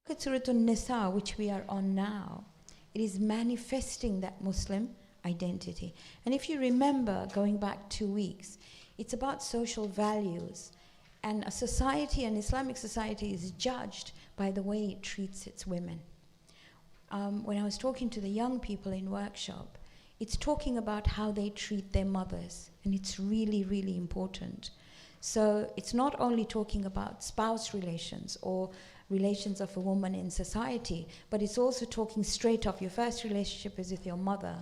Look at Surah An-Nisa, which we are on now. It is manifesting that Muslim identity. And if you remember, going back 2 weeks, it's about social values. And a society, an Islamic society, is judged by the way it treats its women. When I was talking to the young people in workshop, it's talking about how they treat their mothers. And it's really, really important. So it's not only talking about spouse relations or relations of a woman in society, but it's also talking straight off. Your first relationship is with your mother,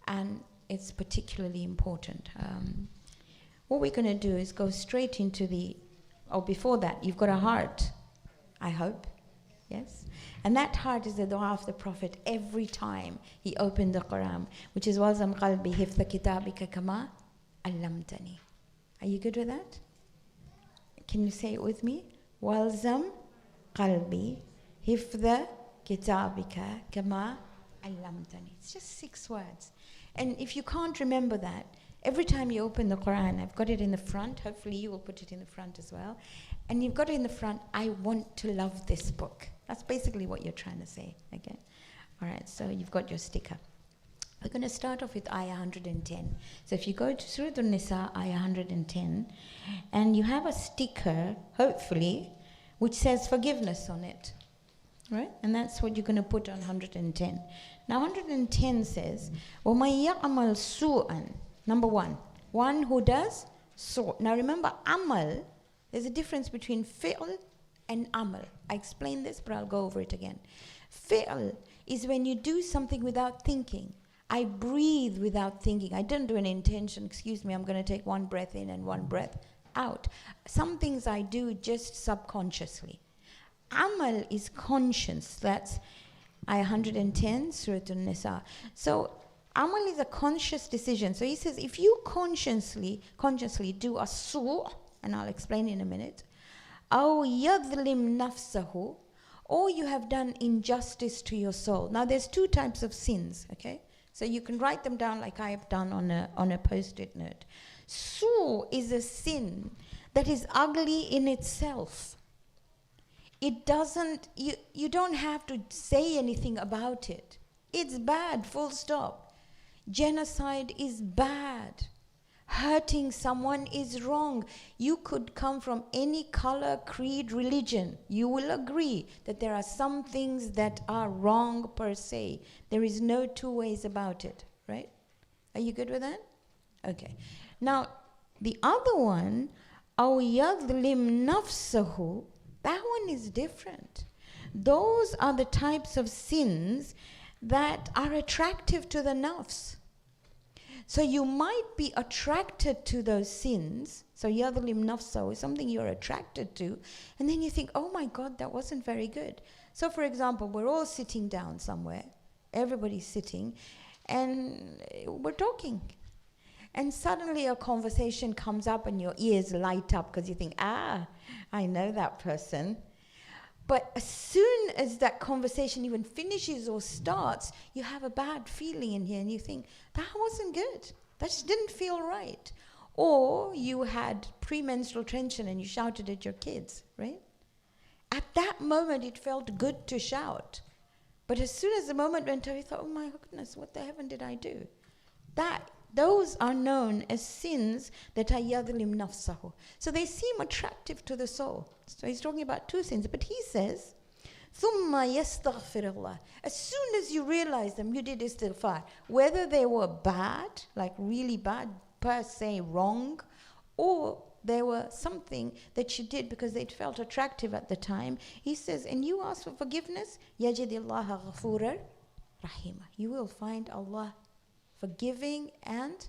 and it's particularly important. What we're going to do is go straight into before that, you've got a heart, I hope, yes? And that heart is the dua of the Prophet every time he opened the Quran, which is وَالْزَمْ قَلْبِي حِفْظَ كِتَابِكَ كَمَا عَلَّمْتَنِي. Are you good with that? Can you say it with me? وَالْزَمْ قَلْبِي حِفْظَ كِتَابِكَ كَمَا عَلَّمْتَنِي. It's just 6 words. And if you can't remember that, every time you open the Quran, I've got it in the front, hopefully you will put it in the front as well, and you've got it in the front, I want to love this book. That's basically what you're trying to say, okay? All right, so you've got your sticker. We're going to start off with ayah 110. So if you go to Surah An-Nisa, ayah 110, and you have a sticker, hopefully, which says forgiveness on it, right? And that's what you're going to put on 110. Now 110 says, وَمَن يَعْمَلْ سُوءًا. Number one who does su'. Now remember, amal, there's a difference between fi'l and amal. I explained this, but I'll go over it again. Fi'l is when you do something without thinking. I breathe without thinking. I didn't do an intention. Excuse me, I'm going to take 1 breath in and 1 breath out. Some things I do just subconsciously. Amal is conscious. That's ayah 110, Surah An-Nisa. So amal is a conscious decision. So he says, if you consciously do a su', and I'll explain in a minute, أَوْ يَظْلِمْ نَفْسَهُ, or you have done injustice to your soul. Now there's 2 types of sins, okay? So you can write them down like I have done on a post-it note. Su' is a sin that is ugly in itself. It doesn't, you don't have to say anything about it. It's bad, full stop. Genocide is bad. Hurting someone is wrong. You could come from any color, creed, religion. You will agree that there are some things that are wrong per se. There is no 2 ways about it, right? Are you good with that? Okay. Now, the other one, أَوْ يَظْلِمْ نَفْسَهُ, that one is different. Those are the types of sins that are attractive to the nafs. So you might be attracted to those sins. So yadlim nafsa is something you're attracted to. And then you think, oh my God, that wasn't very good. So for example, we're all sitting down somewhere. Everybody's sitting. And we're talking. And suddenly a conversation comes up and your ears light up because you think, I know that person. But as soon as that conversation even finishes or starts, you have a bad feeling in here and you think, that wasn't good. That just didn't feel right. Or you had premenstrual tension and you shouted at your kids, right? At that moment, it felt good to shout. But as soon as the moment went over, you thought, oh my goodness, what the heaven did I do? Those are known as sins that are yadlim nafsahu. So they seem attractive to the soul. So he's talking about 2 sins. But he says, ثُمَّ يَسْتَغْفِرُ اللَّهِ. As soon as you realize them, you did istighfar. Whether they were bad, like really bad, per se wrong, or they were something that you did because it felt attractive at the time. He says, and you ask for forgiveness, يَجِدِ اللَّهَ غَفُورًا رَحِيمًا. You will find Allah forgiving and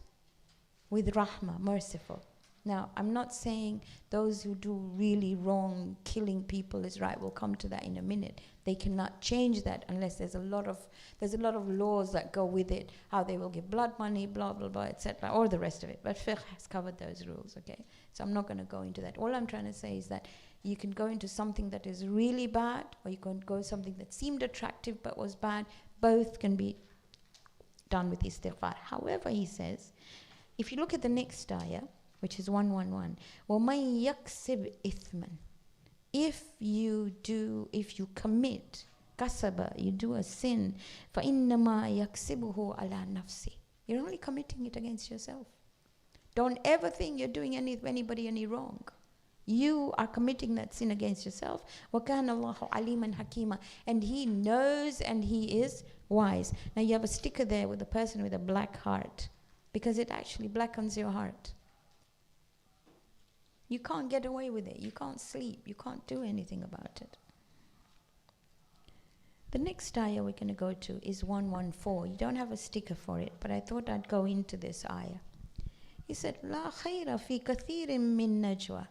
with rahmah, merciful. Now, I'm not saying those who do really wrong, killing people is right. We'll come to that in a minute. They cannot change that unless there's a lot of laws that go with it, how they will give blood money, blah, blah, blah, etc., or the rest of it. But fiqh has covered those rules, okay? So I'm not going to go into that. All I'm trying to say is that you can go into something that is really bad, or you can go something that seemed attractive but was bad. Both can be done with istighfar. However, he says, if you look at the next ayah, which is 111, وَمَن يَكْسِبْ إِثْمًا. if you commit kasaba, you do a sin, فَإِنَّمَا يَكْسِبُهُ عَلَى نَفْسِهِ. You're only committing it against yourself. Don't ever think you're doing anybody any wrong. You are committing that sin against yourself. وَكَانَ اللَّهُ عَلِيمًا حَكِيمًا. And He knows and He is wise. Now you have a sticker there with a person with a black heart, because it actually blackens your heart. You can't get away with it. You can't sleep. You can't do anything about it. The next ayah we're going to go to is 114. You don't have a sticker for it, but I thought I'd go into this ayah. He said, لا خير في كثير من نجوى.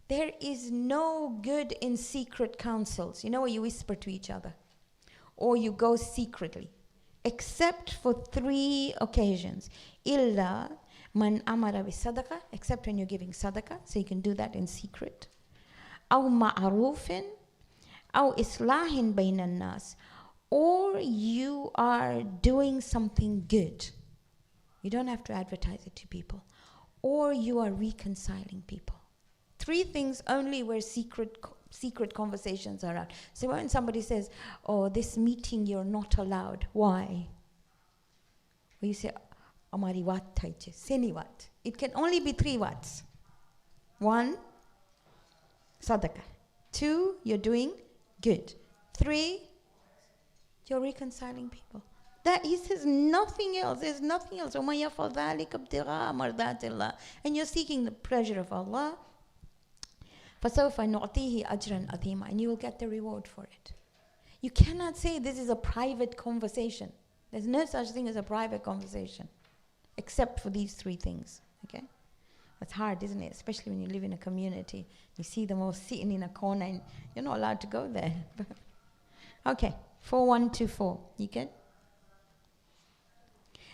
There is no good in secret counsels. You know, where you whisper to each other, or you go secretly, except for 3 occasions. إلا من أمر بالصدقة, except when you're giving sadaqah, so you can do that in secret. أو معروف أو إصلاح بين الناس, or you are doing something good. You don't have to advertise it to people. Or you are reconciling people. 3 things only where secret conversations are out. So when somebody says, oh, this meeting you're not allowed. Why? Well, you say, Amari wat thaiche, seni wat. It can only be 3 wats. 1, sadaqah. 2, you're doing good. 3, you're reconciling people. That he says nothing else. There's nothing else. And you're seeking the pleasure of Allah. فَسَوْفَ نُعْطِيهِ أَجْرًا عَظِيمًا. And you will get the reward for it. You cannot say this is a private conversation. There's no such thing as a private conversation, except for these 3 things. Okay? That's hard, isn't it? Especially when you live in a community. You see them all sitting in a corner and you're not allowed to go there. Okay, 4124. You get?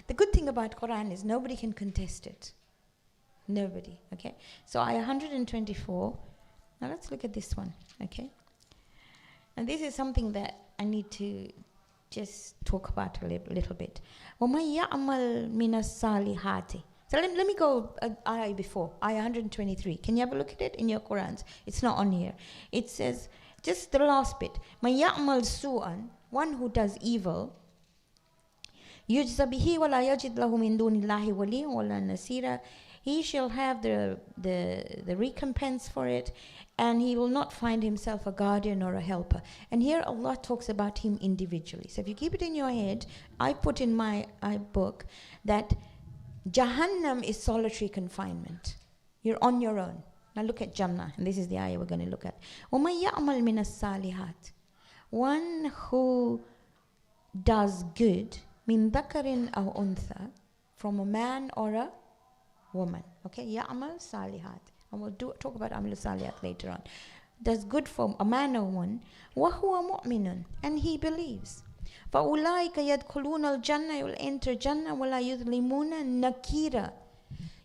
The good thing about Quran is nobody can contest it. Nobody, okay? So ayah 124. Now let's look at this one, okay? And this is something that I need to just talk about a little bit. وَمَنْ يَعْمَلْ مِنَ الصَّالِحَاتِ. So let me go ayah before, ayah 123. Can you have a look at it in your Qurans? It's not on here. It says, just the last bit. مَنْ يَعْمَلْ سُوءًا. One who does evil. يُجْزَ بِهِ وَلَا يَجِدْ لَهُ مِن دُونِ اللَّهِ وَلِيًّا وَلَا نَصِيرًا. He shall have the recompense for it, and he will not find himself a guardian or a helper. And here Allah talks about him individually. So if you keep it in your head, I put in my book that Jahannam is solitary confinement. You're on your own. Now look at Jannah, and this is the ayah we're going to look at. وَمَنْ يَعْمَلْ مِنَ الصَّالِحَاتِ. One who does good, min dhakarin aw untha, from a man or a woman. Okay, ya'mal salihat. And we'll talk about amal salihat later on. Does good for a man or woman. Wa huwa mu'minun. And he believes. فَأُولَٰئِكَ يَدْخُلُونَ الْجَنَّةَ. He will enter Jannah. وَلَا يُظْلِمُونَ nakira.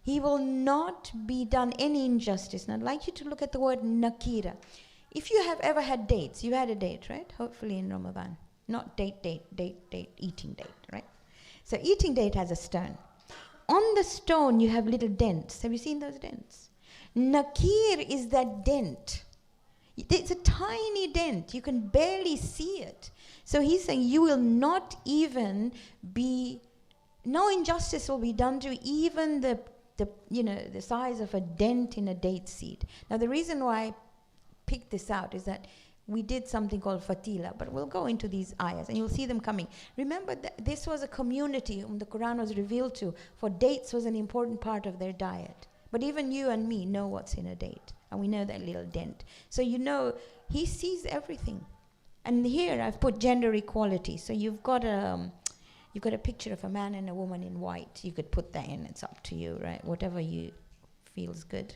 He will not be done any injustice. And I'd like you to look at the word nakira. If you have ever had dates, you had a date, right? Hopefully in Ramadan. Not date, eating date, right? So eating date has a stone. On the stone, you have little dents. Have you seen those dents? Nakir is that dent. It's a tiny dent. You can barely see it. So he's saying you will not even be, no injustice will be done to even the size of a dent in a date seed. Now the reason why I picked this out is that we did something called fatila, but we'll go into these ayahs and you'll see them coming. Remember that this was a community whom the Quran was revealed to, for dates was an important part of their diet. But even you and me know what's in a date, and we know that little dent. So you know, he sees everything. And here I've put gender equality. So you've got a picture of a man and a woman in white. You could put that in, it's up to you, right? Whatever you feels good.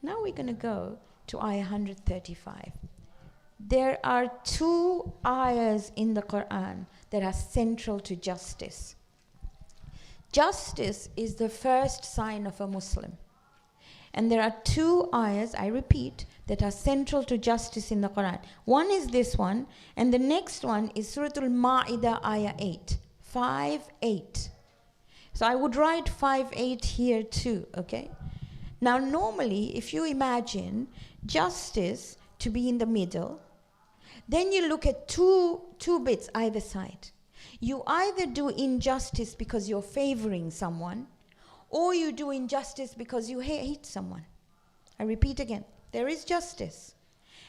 Now we're going to go to ayah 135. There are 2 ayahs in the Quran that are central to justice. Justice is the first sign of a Muslim. And there are 2 ayahs, I repeat, that are central to justice in the Quran. One is this one, and the next one is Surah Al-Ma'idah, ayah 8. 5:8. So I would write 5:8 here too, okay? Now, normally, if you imagine justice to be in the middle, then you look at two bits either side. You either do injustice because you're favoring someone, or you do injustice because you hate someone. I repeat again, there is justice.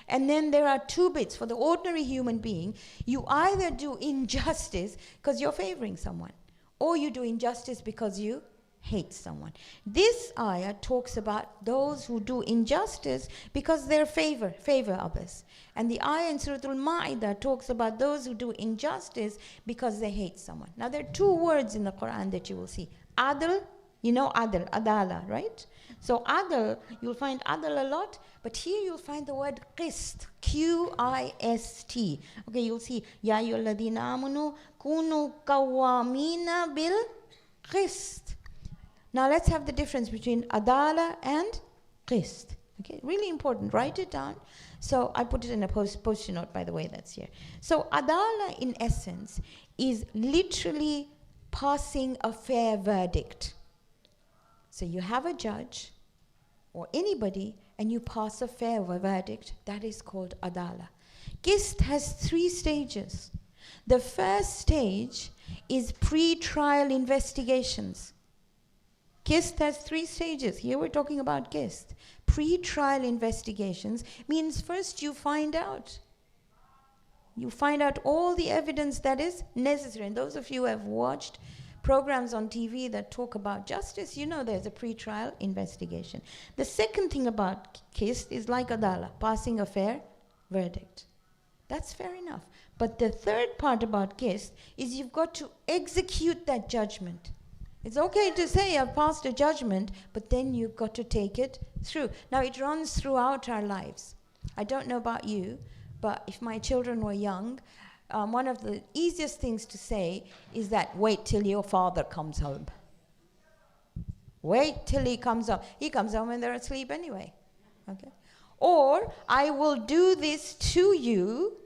And then there are two bits. For the ordinary human being, you either do injustice because you're favoring someone, or you do injustice because you hate someone. This ayah talks about those who do injustice because they favor others. And the ayah in Surah Al-Ma'idah talks about those who do injustice because they hate someone. Now there are two words in the Quran that you will see. Adl, you know adl, adala, right? So adl, you'll find adl a lot, but here you'll find the word qist, Q-I-S-T. Okay, you'll see, Ya ayyuhalladhina amanu kunu qawwamina bil qist. Now let's have the difference between adala and qist. Okay, really important. Write it down. So I put it in a post-it note, by the way, that's here. So adala, in essence, is literally passing a fair verdict. So you have a judge or anybody and you pass a fair verdict. That is called adala. Qist has 3 stages. The first stage is pre-trial investigations. Qist has 3 stages. Here we're talking about qist. Pre-trial investigations means first you find out. You find out all the evidence that is necessary. And those of you who have watched programs on TV that talk about justice, you know there's a pre-trial investigation. The second thing about qist is like adala, passing a fair verdict. That's fair enough. But the third part about qist is you've got to execute that judgment. It's okay to say I've passed a judgment, but then you've got to take it through. Now it runs throughout our lives. I don't know about you, but if my children were young, one of the easiest things to say is that wait till your father comes home. Wait till he comes home. He comes home when they're asleep anyway. Okay? Or I will do this to you,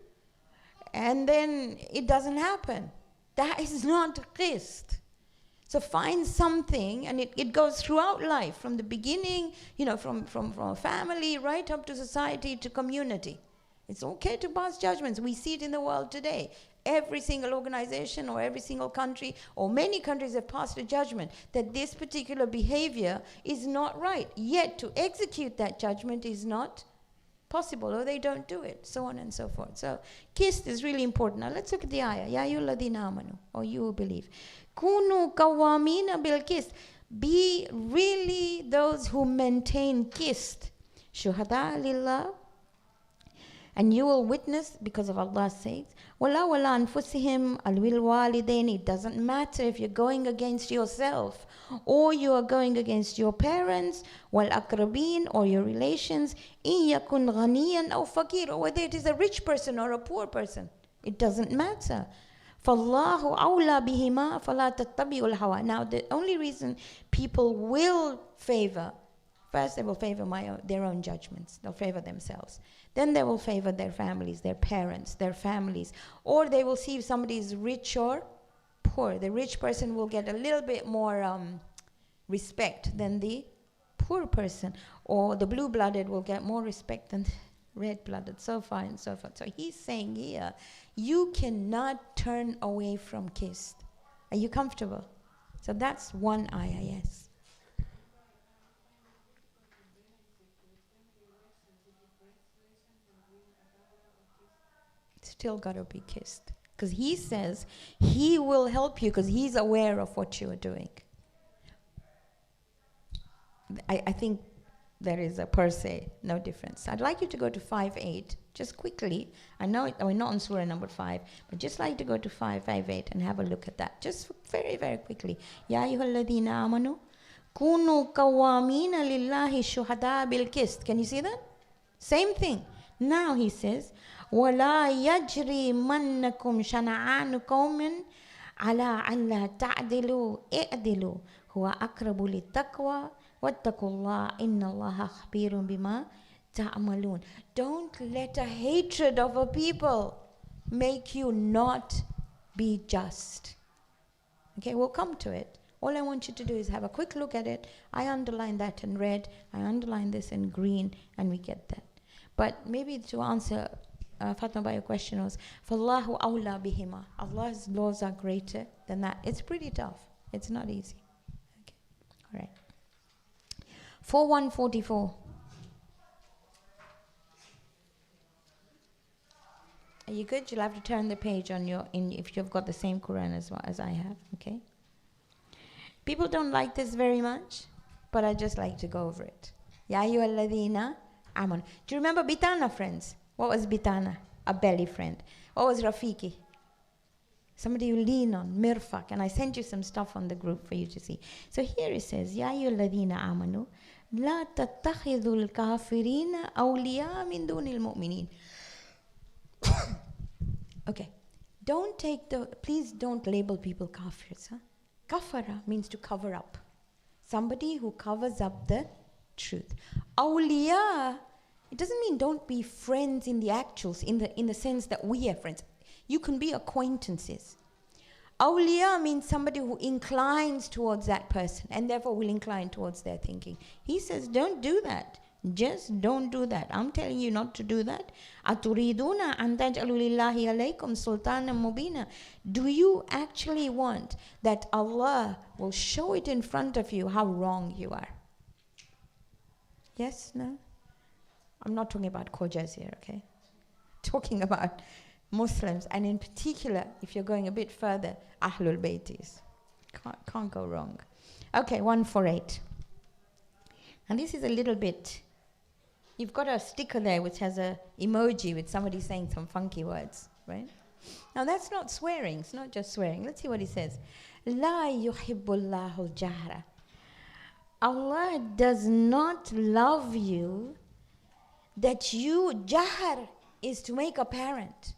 and then it doesn't happen. That is not qist. So find something, and it goes throughout life, from the beginning, you know, from a family right up to society to community. It's okay to pass judgments. We see it in the world today. Every single organization or every single country or many countries have passed a judgment that this particular behavior is not right. Yet to execute that judgment is not possible, or they don't do it, so on and so forth. So qist is really important. Now let's look at the ayah. Ya ayyuhalladhina amanu, or you who believe. Kunu qawwamina bil qist. Be really those who maintain qist. Shuhada lillah. And you will witness because of Allah's sake. Wala wala anfusihim alwil walidain. It doesn't matter if you're going against yourself or you are going against your parents, wal akrabin, or your relations, in yakun ghaniyan aw fakir, or whether it is a rich person or a poor person. It doesn't matter. فَاللَّهُ أَوْلَى بِهِمَا فَلَا تَتَّبِعُوا الْهَوَى. Now the only reason people will favor, first they will favor their own judgments. They'll favor themselves. Then they will favor their families, their parents, their families. Or they will see if somebody is rich or poor. The rich person will get a little bit more respect than the poor person. Or the blue-blooded will get more respect than the red-blooded, so far and so forth. So he's saying here, you cannot turn away from qist. Are you comfortable? So that's one ayah, yes. Still got to be qist. Because he says he will help you because he's aware of what you are doing. I think there is a per se, no difference. I'd like you to go to 5.8, just quickly. I know we're not on surah number 5, but just like to go to 5.8 and have a look at that. Just very, very quickly. Ya ayyuhalladhina amanu, kunu qawwamina lillahi shuhada bil qist. Can you see that? Same thing. Now he says, وَلَا يَجْرِي مَنَّكُمْ شَنَعَانُ قَوْمٍ عَلَىٰ أَلَّا تَعْدِلُوا اِعْدِلُوا هُوَ أَقْرَبُ لِلتَّقْوَى وَاتَّقُوا اللَّهَ إِنَّ اللَّهَ خَبِيرٌ بِمَا تَعْمَلُونَ. Don't let a hatred of a people make you not be just. Okay, we'll come to it. All I want you to do is have a quick look at it. I underline that in red, I underline this in green, and we get that. But maybe to answer Fatma, your question was, فَاللَّهُ أَوْلَى بِهِمَا. Allah's laws are greater than that. It's pretty tough. It's not easy. Okay. All right. 4144. Are you good? You'll have to turn the page on if you've got the same Quran as I have. Okay. People don't like this very much, but I just like to go over it. Ya ayyuhalladhina amanu. Do you remember bitana, friends? What was bitana? A belly friend. What was rafiki? Somebody you lean on, mirfak. And I sent you some stuff on the group for you to see. So here it says, Ya ayyuhalladhina amanu, la tattakhidhul kafirina awliya min dunil mu'minin. Okay. Please don't label people kafirs. Huh? Kafara means to cover up. Somebody who covers up the truth. Awliya, it doesn't mean don't be friends in the actuals, in the sense that we are friends. You can be acquaintances. Awliya means somebody who inclines towards that person and therefore will incline towards their thinking. He says, don't do that. Just don't do that. I'm telling you not to do that. Aturiduna an taj'alu lillahi alaykum sultanan mubina. Do you actually want that Allah will show it in front of you how wrong you are? Yes? No? I'm not talking about Khojas here, okay? Talking about Muslims, and in particular, if you're going a bit further, Ahlul Baytis. Can't go wrong. Okay, 148. And this is a little bit, you've got a sticker there which has a emoji with somebody saying some funky words, right? Now that's not swearing, it's not just swearing. Let's see what he says. La yuhibbullahu jahra. Allah does not love you that you, jahr is to make apparent.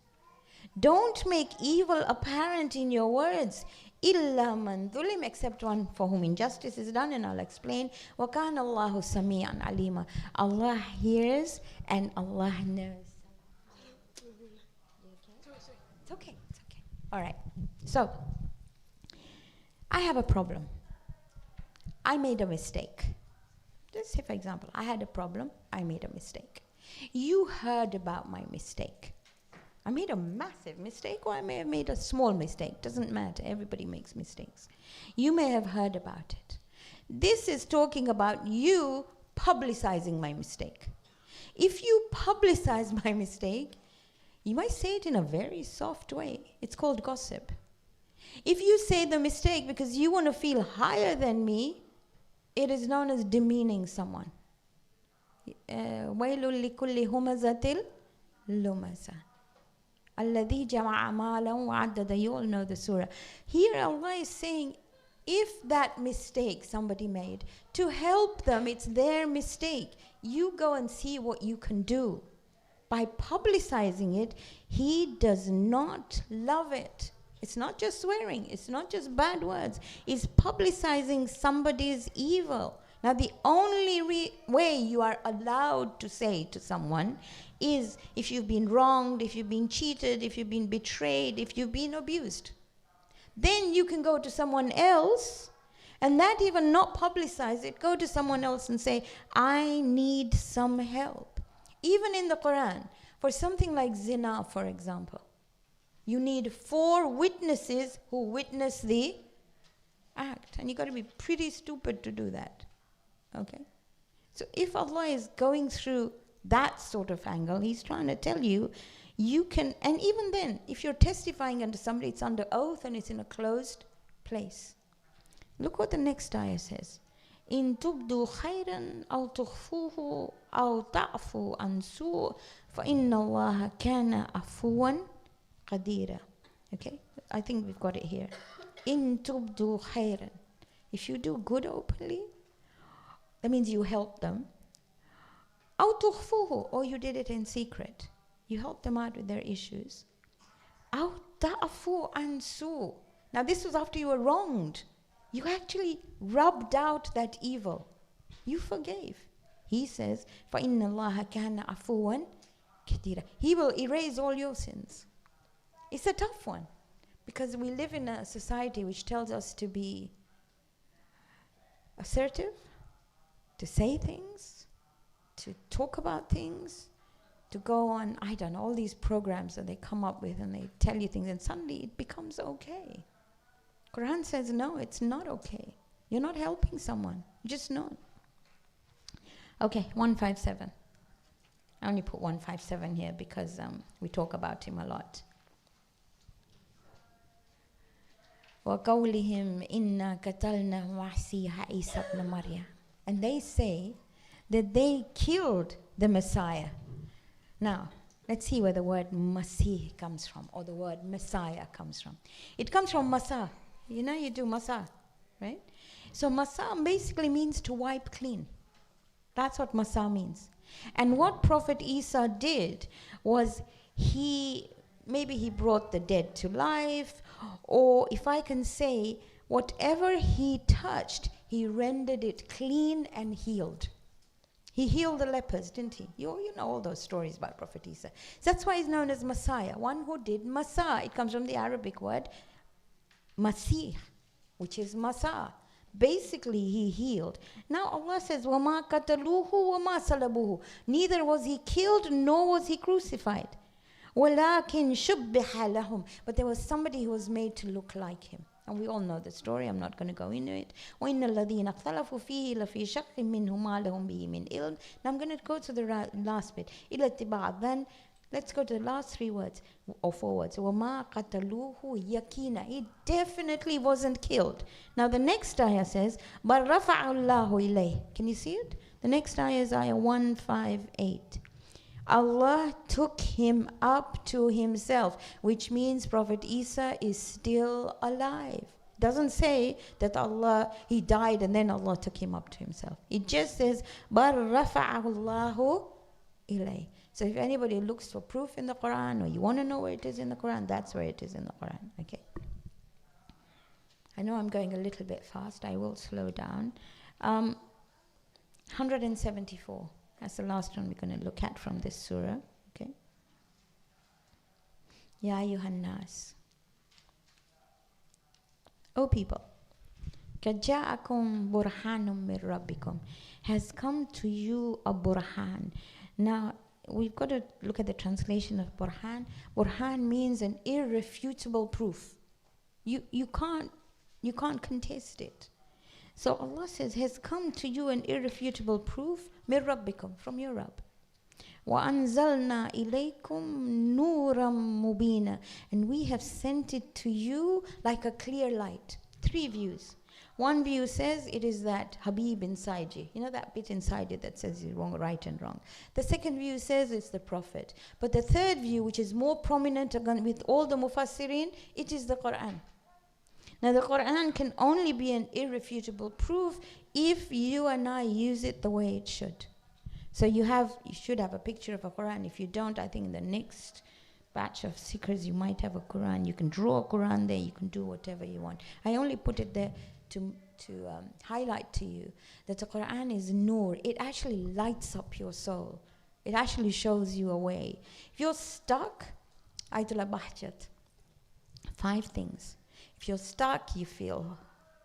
Don't make evil apparent in your words. Illa man dhulim, except one for whom injustice is done, and I'll explain. Wa kana Allahu sami'an alima. Allah hears and Allah knows. It's okay. All right. So, I have a problem. I made a mistake. Just say, for example, I had a problem. I made a mistake. You heard about my mistake. I made a massive mistake, or I may have made a small mistake. Doesn't matter. Everybody makes mistakes. You may have heard about it. This is talking about you publicizing my mistake. If you publicize my mistake, you might say it in a very soft way. It's called gossip. If you say the mistake because you want to feel higher than me, it is known as demeaning someone. وَيْلٌ لِكُلِّ هُمَزَةٍ لُمَزَةٍ الَّذِي جَمَعَ مَالًا وَعَدَّدَ. You all know the surah. Here Allah is saying, if that mistake somebody made, to help them, it's their mistake. You go and see what you can do. By publicizing it, He does not love it. It's not just swearing. It's not just bad words. It's publicizing somebody's evil. Now, the only way you are allowed to say to someone is if you've been wronged, if you've been cheated, if you've been betrayed, if you've been abused. Then you can go to someone else, and that even not publicize it, go to someone else and say, I need some help. Even in the Quran, for something like zina, for example, you need 4 witnesses who witness the act. And you've got to be pretty stupid to do that. Okay? So if Allah is going through that sort of angle, He's trying to tell you, you can, and even then, if you're testifying under somebody, it's under oath and it's in a closed place. Look what the next ayah says. In tubdu khayran aw tukhfuhu aw ta'fu an su' fa inna Allah kana afuwan qadira. Okay? I think we've got it here. In tubdu khayran. If you do good openly, that means you help them. Aw tukhfuhu, or you did it in secret. You help them out with their issues. Aw ta'fu an su'. Now this was after you were wronged. You actually rubbed out that evil. You forgave. He says, فَإِنَّ اللَّهَ كَانَ عَفُوًا كَثِيرًا. He will erase all your sins. It's a tough one, because we live in a society which tells us to be assertive, to say things, to talk about things, to go on, I don't know, all these programs that they come up with and they tell you things and suddenly it becomes okay. Quran says, no, it's not okay. You're not helping someone. You're just not. Okay, 157. I only put 157 here because we talk about him a lot. وَقَوْلِهِمْ إِنَّا قَتَلْنَا وَعْسِيهَ عِيسَى ابْنَ مَرْيَمَ. And they say that they killed the Messiah. Now, let's see where the word Masih comes from, or the word Messiah comes from. It comes from Masa. You know, you do Masa, right? So Masa basically means to wipe clean. That's what Masa means. And what Prophet Isa did was maybe he brought the dead to life, or if I can say, whatever he touched, he rendered it clean and healed. He healed the lepers, didn't he? You know all those stories about Prophet Isa. So that's why he's known as Messiah, one who did Masa. It comes from the Arabic word Masih, which is Masa. Basically, he healed. Now Allah says, وَمَا قَتَلُوهُ وَمَا صَلَبُوهُ. Neither was he killed, nor was he crucified. وَلَكِنْ شُبِّحَ لَهُمْ. But there was somebody who was made to look like him. And we all know the story. I'm not going to go into it. وَإِنَّ الَّذِينَ اخْتَلَفُوا فِيهِ لَفِي شَقٍّ مِّنْهُ مَا لَهُمْ بِهِ مِنْ إِلْمٍ. Now I'm going to go to the last bit. إِلَى اتِّبَاعٍ. Then let's go to the last 3 words, or 4 words. وَمَا قَتَلُوهُ يَقِينًا. He definitely wasn't killed. Now the next ayah says, بَلْ رَفَعَ اللَّهُ إِلَيْهِ. Can you see it? The next ayah is ayah 158. Allah took him up to himself, which means Prophet Isa is still alive. Doesn't say that he died and then Allah took him up to himself. It just says, بَلْ رَفَعَهُ اللَّهُ إِلَيْهِ. So if anybody looks for proof in the Quran, or you want to know where it is in the Quran, that's where it is in the Quran. Okay. I know I'm going a little bit fast. I will slow down. 174. That's the last one we're going to look at from this surah. Okay. Ya ayyuhan nas. O people, Kaja'akum burhanum mir rabbikum. Has come to you a burhan. Now, we've got to look at the translation of burhan. Burhan means an irrefutable proof. You can't contest it. So Allah says, has come to you an irrefutable proof, mir rabbikum, from your Rabb. وَأَنزَلْنَا إِلَيْكُمْ نُورًا مُبِينًا. And we have sent it to you like a clear light. 3 views. One view says it is that Habib inside you. You know that bit inside you that says you're wrong, right and wrong. The second view says it's the Prophet. But the third view, which is more prominent with all the Mufassirin, it is the Quran. Now the Quran can only be an irrefutable proof if you and I use it the way it should. So you should have a picture of a Quran. If you don't, I think in the next batch of seekers you might have a Quran. You can draw a Quran there. You can do whatever you want. I only put it there to highlight to you that the Quran is nur. It actually lights up your soul. It actually shows you a way. If you're stuck, Aitullah Bahjat. 5 things. If you're stuck, you feel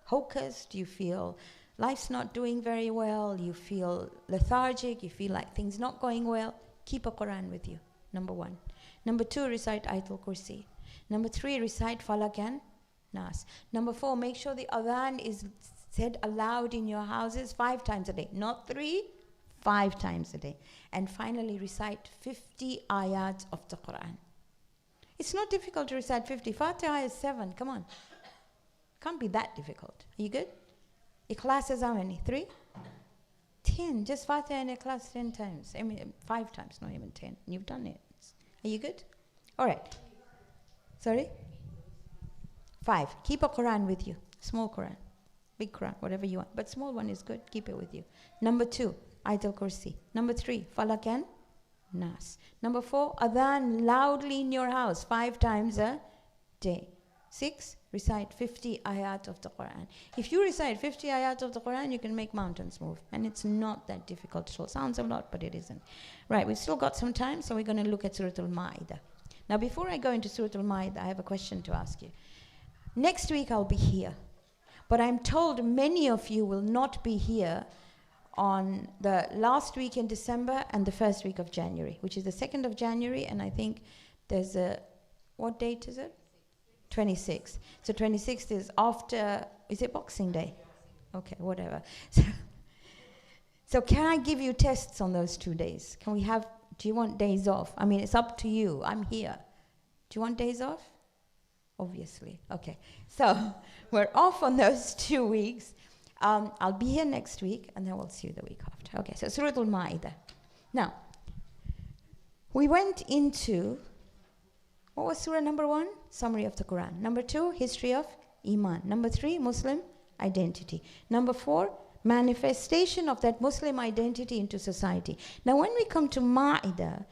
hocused, you feel life's not doing very well, you feel lethargic, you feel like things not going well, keep a Quran with you, number 1. Number 2, recite Ayatul Kursi. Number 3, recite Falak and Nas. Number 4, make sure the adhan is said aloud in your houses 5 times a day. Not 3, 5 times a day. And finally, recite 50 ayat of the Quran. It's not difficult to recite 50. Fatiha is 7, come on. Can't be that difficult. Are you good? Ikhlas is how many? 3? 10. Just Fatiha and Ikhlas 10 times. I mean, 5 times, not even 10. You've done it. Are you good? All right. Sorry? 5. Keep a Quran with you. Small Quran. Big Quran, whatever you want. But small one is good. Keep it with you. Number 2, Ayatul Kursi. Number 3, Falak and Nas. Number 4, adhan loudly in your house 5 times a day. 6, recite 50 ayat of the Quran. If you recite 50 ayat of the Quran, you can make mountains move. And it's not that difficult. It sounds a lot, but it isn't. Right, we've still got some time, so we're going to look at Surah Al-Ma'idah. Now, before I go into Surah Al-Ma'idah, I have a question to ask you. Next week, I'll be here. But I'm told many of you will not be here on the last week in December and the first week of January, which is the 2nd of January, and I think there's a, what date is it? 26th. So 26th is after, is it Boxing Day? Okay, whatever. So can I give you tests on those 2 days? Can we have, do you want days off? I mean, it's up to you. I'm here. Do you want days off? Obviously. Okay. So we're off on those 2 weeks. I'll be here next week, and then we'll see you the week after. Okay, so Surah Al-Ma'idah. Now, we went into, what was Surah number 1? Summary of the Quran. Number 2, history of Iman. Number 3, Muslim identity. Number 4, manifestation of that Muslim identity into society. Now, when we come to Ma'idah,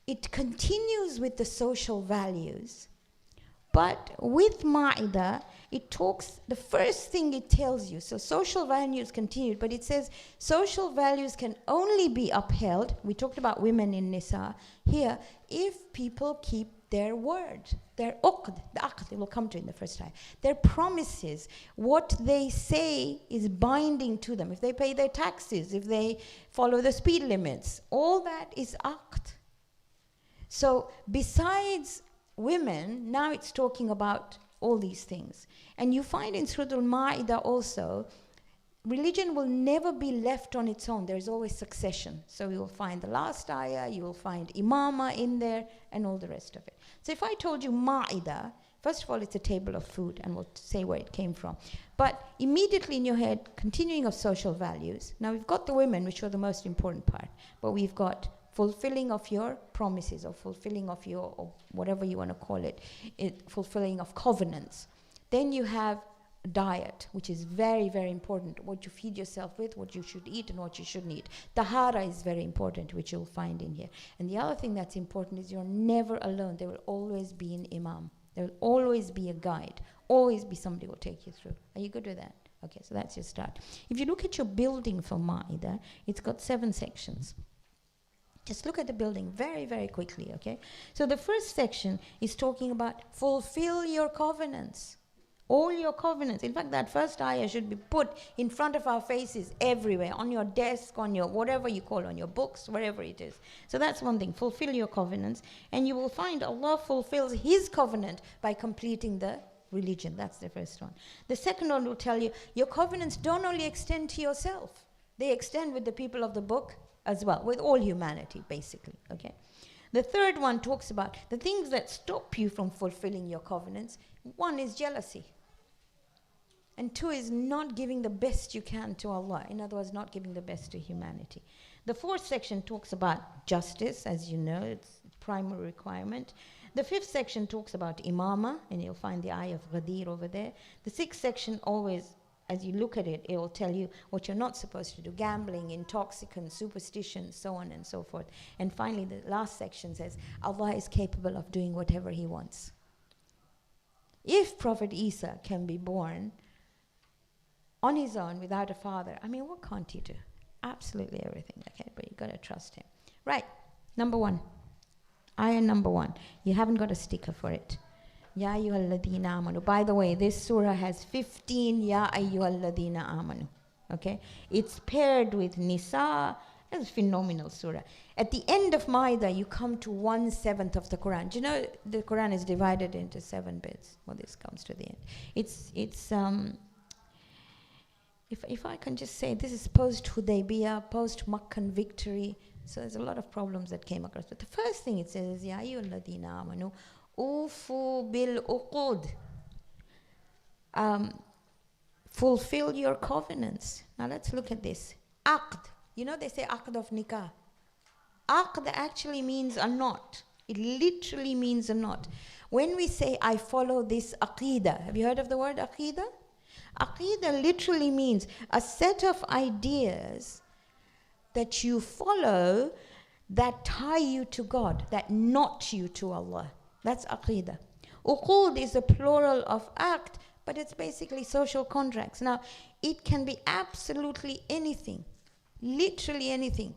it continues with the social values. But with Ma'idah, it talks, the first thing it tells you, so social values continued, but it says social values can only be upheld, we talked about women in Nisa here, if people keep their word, their uqd, the aqd, we'll come to in the first time, their promises, what they say is binding to them, if they pay their taxes, if they follow the speed limits, all that is aqd. So besides women, now it's talking about all these things. And you find in Surah Al-Ma'idah also, religion will never be left on its own. There's always succession. So you will find the last ayah, you will find imama in there, and all the rest of it. So if I told you Ma'idah, first of all, it's a table of food, and we'll say where it came from. But immediately in your head, continuing of social values. Now we've got the women, which are the most important part, but we've got fulfilling of your promises, or fulfilling of your, or whatever you want to call it, fulfilling of covenants. Then you have diet, which is very, very important. What you feed yourself with, what you should eat and what you shouldn't eat. Tahara is very important, which you'll find in here. And the other thing that's important is you're never alone. There will always be an imam. There will always be a guide. Always be somebody who will take you through. Are you good with that? Okay, so that's your start. If you look at your building for Ma'idah, it's got 7 sections. Just look at the building very, very quickly, okay? So the first section is talking about fulfill your covenants. All your covenants. In fact, that first ayah should be put in front of our faces everywhere, on your desk, on your whatever you call, on your books, wherever it is. So that's one thing, fulfill your covenants. And you will find Allah fulfills His covenant by completing the religion. That's the first one. The second one will tell you, your covenants don't only extend to yourself. They extend with the people of the book as well, with all humanity, basically, okay? The third one talks about the things that stop you from fulfilling your covenants. One is jealousy. And 2 is not giving the best you can to Allah. In other words, not giving the best to humanity. The 4th section talks about justice, as you know, it's a primary requirement. The 5th section talks about imama, and you'll find the eye of Ghadir over there. The 6th section always, as you look at it, it will tell you what you're not supposed to do. Gambling, intoxicants, superstitions, so on and so forth. And finally, the last section says, Allah is capable of doing whatever He wants. If Prophet Isa can be born on his own without a father, I mean, what can't He do? Absolutely everything, okay? But you've got to trust Him. Right, number 1. Ayah number 1. You haven't got a sticker for it. Ya ayyuhalladhina amanu. By the way, this surah has 15 Ya ayyuhalladhina amanu. Okay? It's paired with Nisa. It's a phenomenal surah. At the end of Ma'idah, you come to 1/7 of the Quran. Do you know the Quran is divided into 7 bits? Well, this comes to the end. If I can just say, this is post-Hudaybiyah, post-Makkan victory. So there's a lot of problems that came across. But the first thing it says is, Ya ayyuhalladhina amanu. Ufu bil uqud. Fulfill your covenants. Now let's look at this. Aqd. You know they say aqd of nikah. Aqd actually means a knot. It literally means a knot. When we say I follow this aqidah, have you heard of the word aqidah? Aqidah literally means a set of ideas that you follow that tie you to God, that knot you to Allah. That's aqidah. Uqud is a plural of aqd, but it's basically social contracts. Now, it can be absolutely anything, literally anything.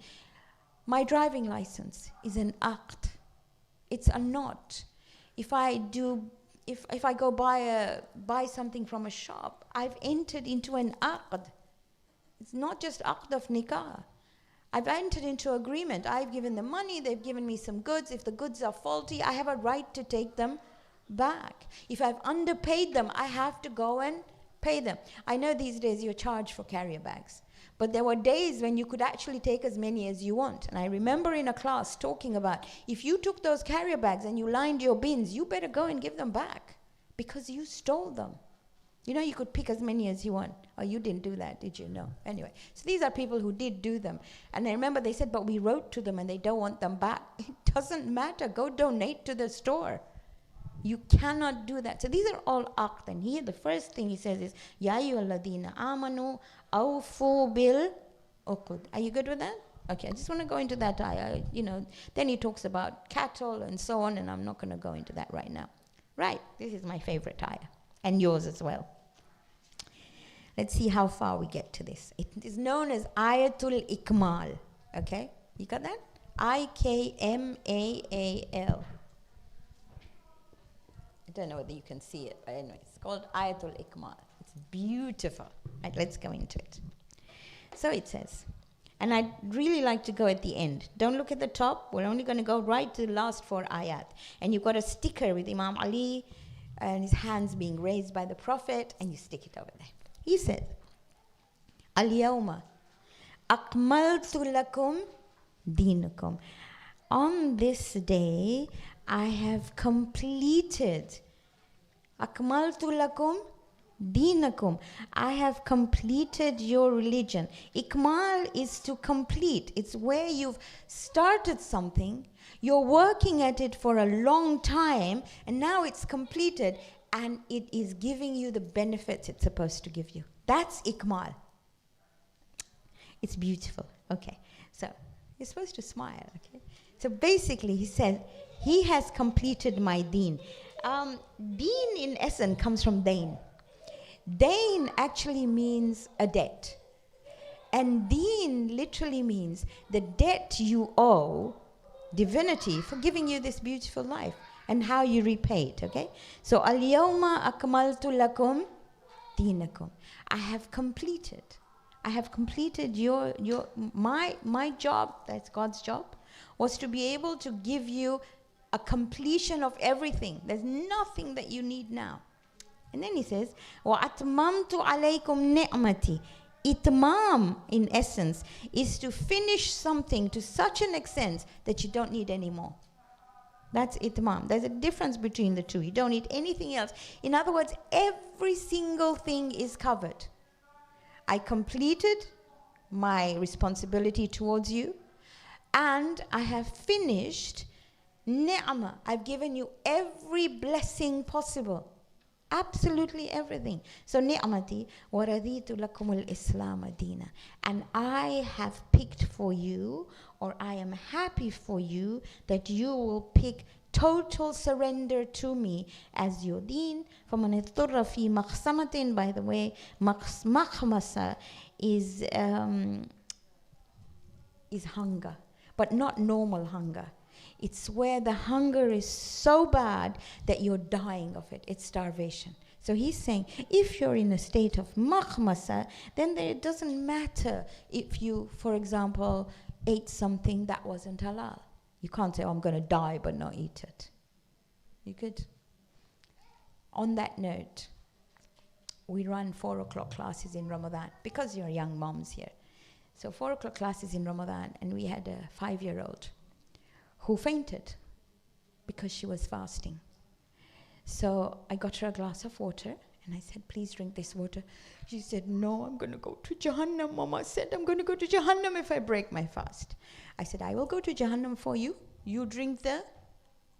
My driving license is an aqd. It's a knot. If I go buy something from a shop, I've entered into an aqd. It's not just aqd of nikah. I've entered into agreement. I've given them money, they've given me some goods. If the goods are faulty, I have a right to take them back. If I've underpaid them, I have to go and pay them. I know these days you're charged for carrier bags, but there were days when you could actually take as many as you want. And I remember in a class talking about, if you took those carrier bags and you lined your bins, you better go and give them back because you stole them. You know, you could pick as many as you want. Oh, you didn't do that, did you? No. Anyway, so these are people who did do them. And I remember they said, but we wrote to them and they don't want them back. It doesn't matter. Go donate to the store. You cannot do that. So these are all aqd. And here the first thing he says is, Ya ayyuhalladhina amanu awfu bil uqud. Are you good with that? Okay, I just want to go into that ayah. Then he talks about cattle and so on, and I'm not going to go into that right now. Right, this is my favorite ayah, and yours as well. Let's see how far we get to this. It is known as Ayatul Ikmal. Okay, you got that? Ikmaal. I don't know whether you can see it, but anyway, it's called Ayatul Ikmal. It's beautiful. Right, let's go into it. So it says, and I'd really like to go at the end. Don't look at the top. We're only going to go right to the last 4 ayat. And you've got a sticker with Imam Ali and his hands being raised by the Prophet, and you stick it over there. He says, Al-yawma akmaltu lakum dinakum. On this day, I have completed. Akmaltu lakum dinakum. I have completed your religion. Ikmal is to complete. It's where you've started something, you're working at it for a long time, and now it's completed, and it is giving you the benefits it's supposed to give you. That's ikmal. It's beautiful. Okay, so you're supposed to smile. Okay, so basically he says he has completed my deen. Deen in essence comes from dain. Dain actually means a debt, and deen literally means the debt you owe divinity for giving you this beautiful life and how you repay it. Okay, so al-yawma akmaltu lakum dinakum. I have completed my job, that's God's job, was to be able to give you a completion of everything. There's nothing that you need now. And then he says, وَأَتْمَمْتُ عَلَيْكُمْ نِعْمَتِي. Itmam, in essence, is to finish something to such an extent that you don't need any more. That's itmam. There's a difference between the two. You don't need anything else. In other words, every single thing is covered. I completed my responsibility towards you, and I have finished ni'mah. I've given you every blessing possible. Absolutely everything. So ni'mati wa raditu lakum al-islam dina. And I have picked for you, or I am happy for you, that you will pick total surrender to me as your deen. فَمَنِ اضْطُرَّ فِي مَخْسَمَةٍ. By the way, makhmasa is hunger, but not normal hunger. It's where the hunger is so bad that you're dying of it. It's starvation. So he's saying, if you're in a state of makhmasa, then it doesn't matter if you, for example, ate something that wasn't halal. You can't say, oh, I'm going to die but not eat it. You could. On that note, we run 4 o'clock classes in Ramadan because you're young moms here. So 4 o'clock classes in Ramadan, and we had a 5-year-old who fainted because she was fasting. So I got her a glass of water and I said, please drink this water. She said, no, I'm going to go to Jahannam. Mama said, I'm going to go to Jahannam if I break my fast. I said, I will go to Jahannam for you. You drink the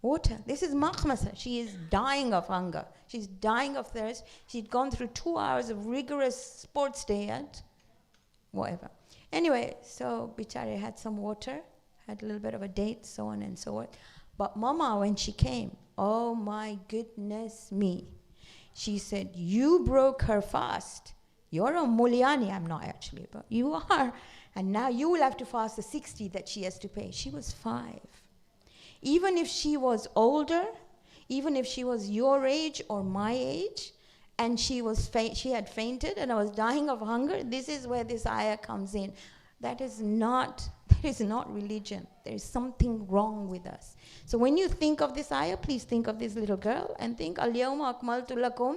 water. This is makhmasa. She is dying of hunger. She's dying of thirst. She'd gone through 2 hours of rigorous sports day and whatever. Anyway, so Bichari had some water, had a little bit of a date, so on and so forth. But Mama, when she came, oh my goodness me, she said, you broke her fast. You're a Muliani. I'm not actually, but you are. And now you will have to fast the 60 that she has to pay. She was 5. Even if she was older, even if she was your age or my age, and she had fainted and I was dying of hunger. This is where this ayah comes in. That is not religion. There is something wrong with us. So when you think of this ayah, please think of this little girl and think, Al-yawma akmaltu lakum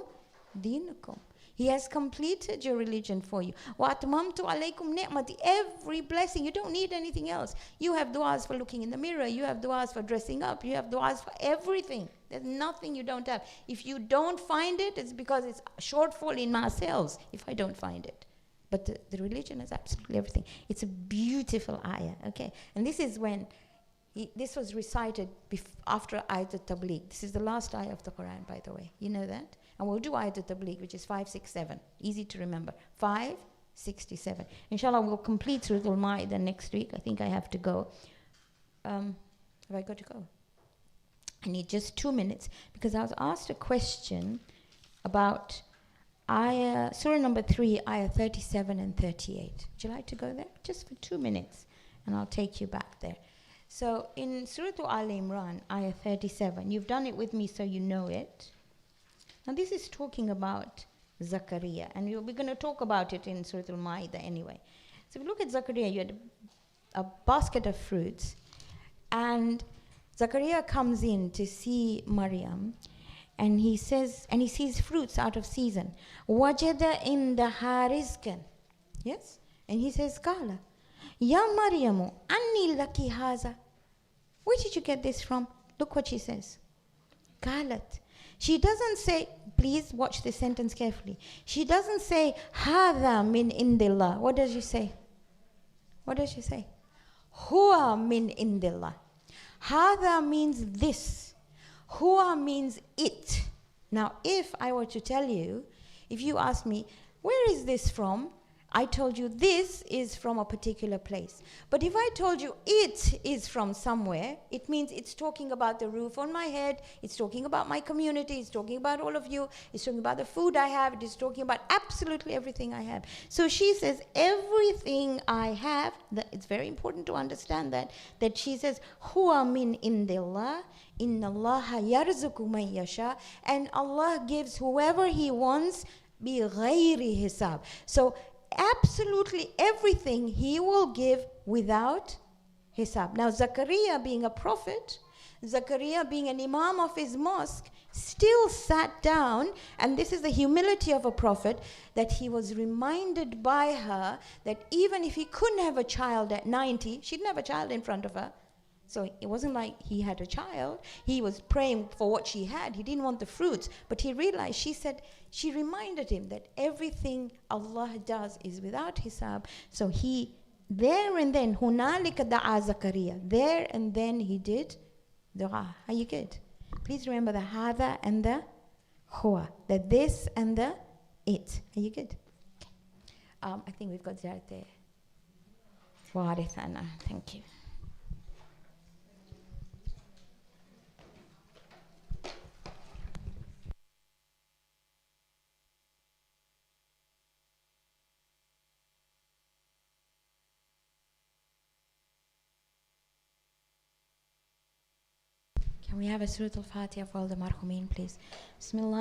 dinakum. He has completed your religion for you. Wa atmamtu alaykum ni'mati. Every blessing. You don't need anything else. You have du'as for looking in the mirror. You have du'as for dressing up. You have du'as for everything. There's nothing you don't have. If you don't find it, it's because it's a shortfall in ourselves if I don't find it. But the religion is absolutely everything. It's a beautiful ayah, okay? And this is when this was recited after Ayat al-Tabligh. This is the last ayah of the Quran, by the way. You know that? And we'll do Ayat al-Tabligh, which is 567. Easy to remember. 567. Inshallah, we'll complete Surah Al-Ma'idah next week. I think I have to go. Have I got to go? I need just 2 minutes because I was asked a question about Surah number 3, ayah 37 and 38. Would you like to go there? Just for 2 minutes, and I'll take you back there. So in Surah Al Imran, ayah 37, you've done it with me so you know it. Now this is talking about Zakariya, and we're going to talk about it in Surah Al-Ma'idah anyway. So if you look at Zakariya, you had a basket of fruits, and Zakariya comes in to see Maryam, and he sees fruits out of season. Wajada indaha rizqan. Yes? And he says, Kala, Ya Maryamu, anni laki haza. Where did you get this from? Look what she says. Kalat. She doesn't say, please watch this sentence carefully. She doesn't say, Hada min indillah. What does she say? What does she say? Huwa min indillah. Hada means this. Huwa means it. Now, if I were to tell you, if you ask me, where is this from? I told you this is from a particular place. But if I told you it is from somewhere, it means it's talking about the roof on my head, it's talking about my community, it's talking about all of you, it's talking about the food I have, it is talking about absolutely everything I have. So she says, everything I have, it's very important to understand that she says, Huwa min indillah, inna Allaha yarzuqu man yasha, and Allah gives whoever He wants, bi ghayri hisab. So absolutely everything He will give without hisab. Now Zakariya being a prophet, Zakariya being an imam of his mosque, still sat down, and this is the humility of a prophet, that he was reminded by her that even if he couldn't have a child at 90, she didn't have a child in front of her. So it wasn't like he had a child. He was praying for what she had. He didn't want the fruits. But he realized, she reminded him that everything Allah does is without hisab. So he, there and then, hunalika da'a Zakariya. There and then he did dua. Are you good? Please remember the hada and the huwa. The this and the it. Are you good? Okay. I think we've got that there. Warithana. Thank you. Can we have a Surah Al-Fatiha for all the marhumin, please? Bismillah.